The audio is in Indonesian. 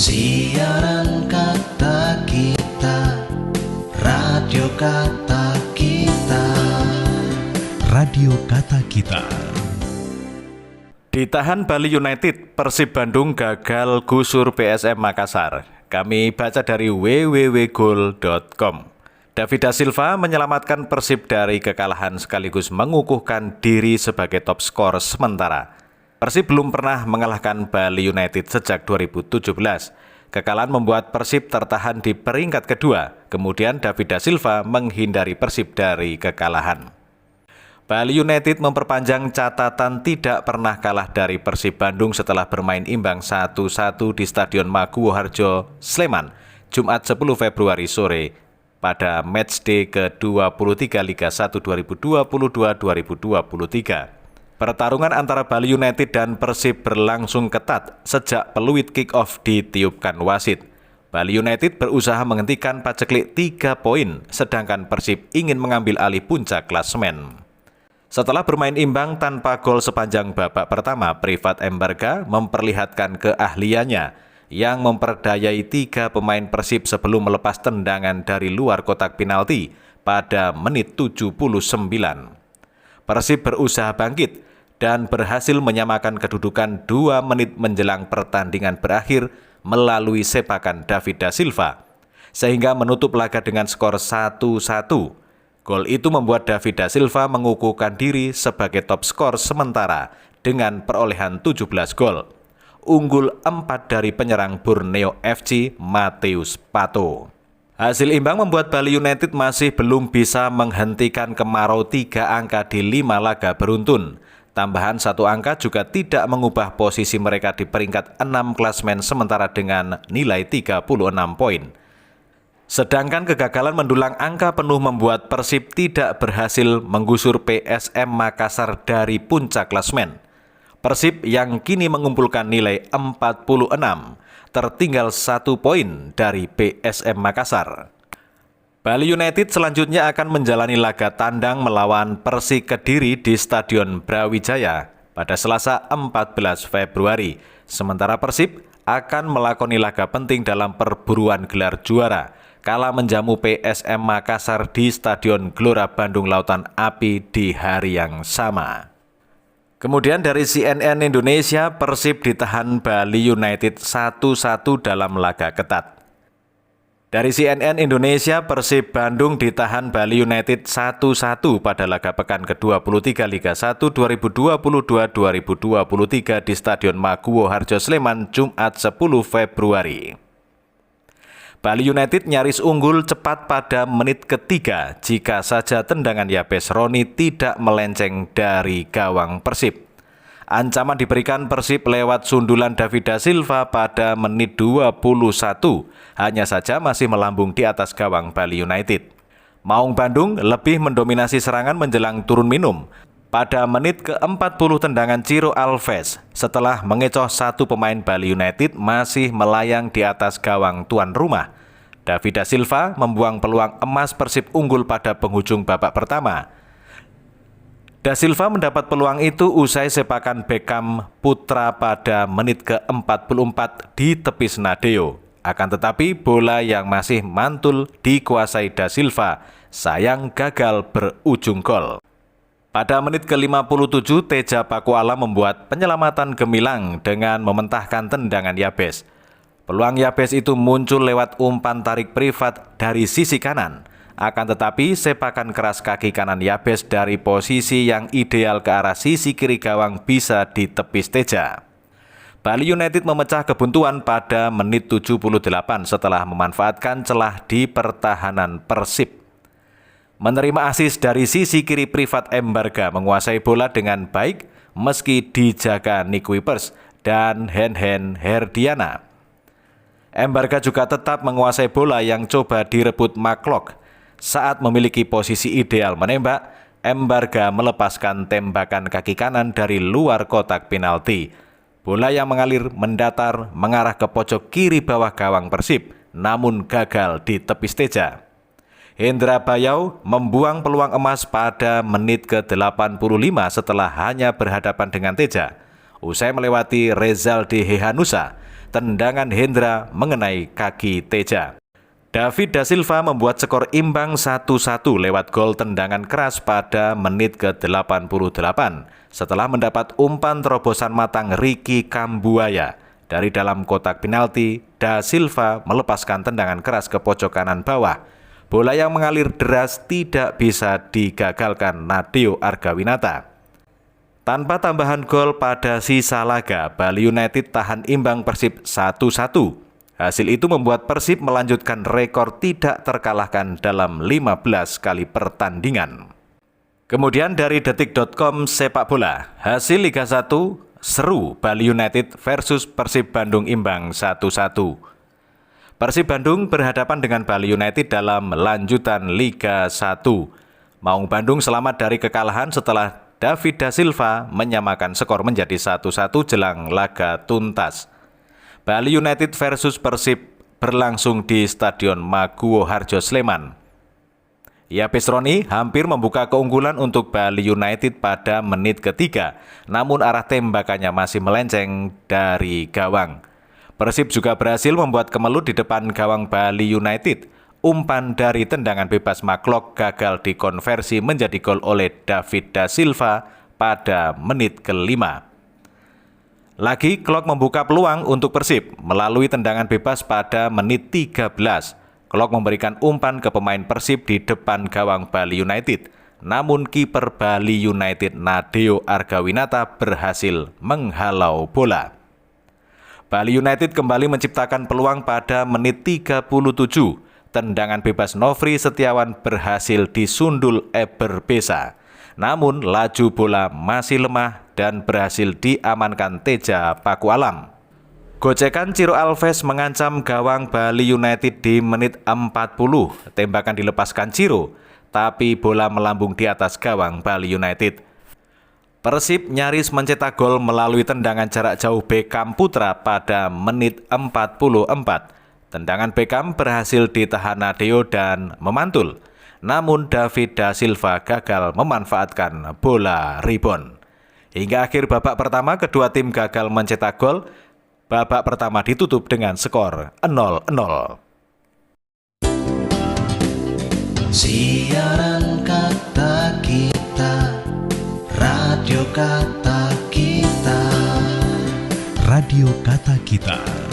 Siaran kata kita, radio kata kita. Radio Kata Kita. Ditahan Bali United, Persib Bandung gagal gusur PSM Makassar. Kami baca dari www.gol.com. David da Silva menyelamatkan Persib dari kekalahan sekaligus mengukuhkan diri sebagai top skor sementara. Persib belum pernah mengalahkan Bali United sejak 2017. Kekalahan membuat Persib tertahan di peringkat kedua. Kemudian David da Silva menghindari Persib dari kekalahan. Bali United memperpanjang catatan tidak pernah kalah dari Persib Bandung setelah bermain imbang 1-1 di Stadion Maguwo Harjo, Sleman, Jumat 10 Februari sore pada matchday ke-23 Liga 1 2022-2023. Pertarungan antara Bali United dan Persib berlangsung ketat sejak peluit kick-off ditiupkan wasit. Bali United berusaha menghentikan paceklik 3 poin, sedangkan Persib ingin mengambil alih puncak klasemen. Setelah bermain imbang tanpa gol sepanjang babak pertama, Privat Embarga memperlihatkan keahliannya yang memperdayai 3 pemain Persib sebelum melepas tendangan dari luar kotak penalti pada menit 79. Persib berusaha bangkit dan berhasil menyamakan kedudukan 2 menit menjelang pertandingan berakhir melalui sepakan David da Silva, sehingga menutup laga dengan skor 1-1. Gol itu membuat David da Silva mengukuhkan diri sebagai top skor sementara dengan perolehan 17 gol. Unggul 4 dari penyerang Borneo FC Mateus Pato. Hasil imbang membuat Bali United masih belum bisa menghentikan kemarau 3 angka di 5 laga beruntun. Tambahan 1 angka juga tidak mengubah posisi mereka di peringkat 6 klasemen sementara dengan nilai 36 poin. Sedangkan kegagalan mendulang angka penuh membuat Persib tidak berhasil menggusur PSM Makassar dari puncak klasemen. Persib yang kini mengumpulkan nilai 46, tertinggal 1 poin dari PSM Makassar. Bali United selanjutnya akan menjalani laga tandang melawan Persik Kediri di Stadion Brawijaya pada Selasa 14 Februari. Sementara Persib akan melakoni laga penting dalam perburuan gelar juara kala menjamu PSM Makassar di Stadion Gelora Bandung Lautan Api di hari yang sama. Kemudian dari CNN Indonesia, Persib ditahan Bali United 1-1 dalam laga ketat. Dari CNN Indonesia, Persib Bandung ditahan Bali United 1-1 pada laga pekan ke-23 Liga 1 2022-2023 di Stadion Maguwo Harjo Sleman, Jumat 10 Februari. Bali United nyaris unggul cepat pada menit ketiga jika saja tendangan Yabes Roni tidak melenceng dari gawang Persib. Ancaman diberikan Persib lewat sundulan David da Silva pada menit 21, hanya saja masih melambung di atas gawang Bali United. Maung Bandung lebih mendominasi serangan menjelang turun minum. Pada menit ke-40 tendangan Ciro Alves, setelah mengecoh 1 pemain Bali United masih melayang di atas gawang tuan rumah. David da Silva membuang peluang emas Persib unggul pada penghujung babak pertama. Da Silva mendapat peluang itu usai sepakan Beckham Putra pada menit ke-44 di tepis Nadeo. Akan tetapi bola yang masih mantul dikuasai Da Silva, sayang gagal berujung gol. Pada menit ke-57 Teja Pakuala membuat penyelamatan gemilang dengan mementahkan tendangan Yabes. Peluang Yabes itu muncul lewat umpan tarik Privat dari sisi kanan. Akan tetapi sepakan keras kaki kanan Yabes dari posisi yang ideal ke arah sisi kiri gawang bisa ditepis Teja. Bali United memecah kebuntuan pada menit 78 setelah memanfaatkan celah di pertahanan Persib. Menerima asis dari sisi kiri Privat Embarga menguasai bola dengan baik meski dijaga Nick Wipers dan Hen Herdiana. Embarga juga tetap menguasai bola yang coba direbut McLeod. Saat memiliki posisi ideal menembak, Embarga melepaskan tembakan kaki kanan dari luar kotak penalti. Bola yang mengalir mendatar mengarah ke pojok kiri bawah gawang Persib, namun gagal ditepis Teja. Hendra Bayau membuang peluang emas pada menit ke-85 setelah hanya berhadapan dengan Teja. Usai melewati Rezaldi Hehanusa, tendangan Hendra mengenai kaki Teja. David da Silva membuat skor imbang 1-1 lewat gol tendangan keras pada menit ke-88 setelah mendapat umpan terobosan matang Ricky Kambuaya. Dari dalam kotak penalti, da Silva melepaskan tendangan keras ke pojok kanan bawah. Bola yang mengalir deras tidak bisa digagalkan Nadeo Argawinata. Tanpa tambahan gol pada sisa laga, Bali United tahan imbang Persib 1-1. Hasil itu membuat Persib melanjutkan rekor tidak terkalahkan dalam 15 kali pertandingan. Kemudian dari detik.com sepak bola, hasil Liga 1 seru Bali United versus Persib Bandung imbang 1-1. Persib Bandung berhadapan dengan Bali United dalam lanjutan Liga 1. Maung Bandung selamat dari kekalahan setelah David da Silva menyamakan skor menjadi 1-1 jelang laga tuntas. Bali United versus Persib berlangsung di Stadion Maguwo Harjo Sleman. Yapes Roni hampir membuka keunggulan untuk Bali United pada menit ketiga, namun arah tembakannya masih melenceng dari gawang. Persib juga berhasil membuat kemelut di depan gawang Bali United. Umpan dari tendangan bebas Maklok gagal dikonversi menjadi gol oleh David da Silva pada menit ke-5. Lagi Klok membuka peluang untuk Persib melalui tendangan bebas pada menit 13. Klok memberikan umpan ke pemain Persib di depan gawang Bali United. Namun kiper Bali United Nadeo Argawinata berhasil menghalau bola. Bali United kembali menciptakan peluang pada menit 37. Tendangan bebas Nofri Setiawan berhasil disundul Eber Besa. Namun laju bola masih lemah dan berhasil diamankan Teja Paku Alam. Gocekan Ciro Alves mengancam gawang Bali United di menit 40. Tembakan dilepaskan Ciro, tapi bola melambung di atas gawang Bali United. Persib nyaris mencetak gol melalui tendangan jarak jauh Beckham Putra pada menit 44. Tendangan Beckham berhasil ditahan Nadeo dan memantul. Namun David da Silva gagal memanfaatkan bola rebound. Hingga akhir babak pertama, kedua tim gagal mencetak gol. Babak pertama ditutup dengan skor 0-0. Siaran kata kita, radio kata kita. Radio Kata Kita.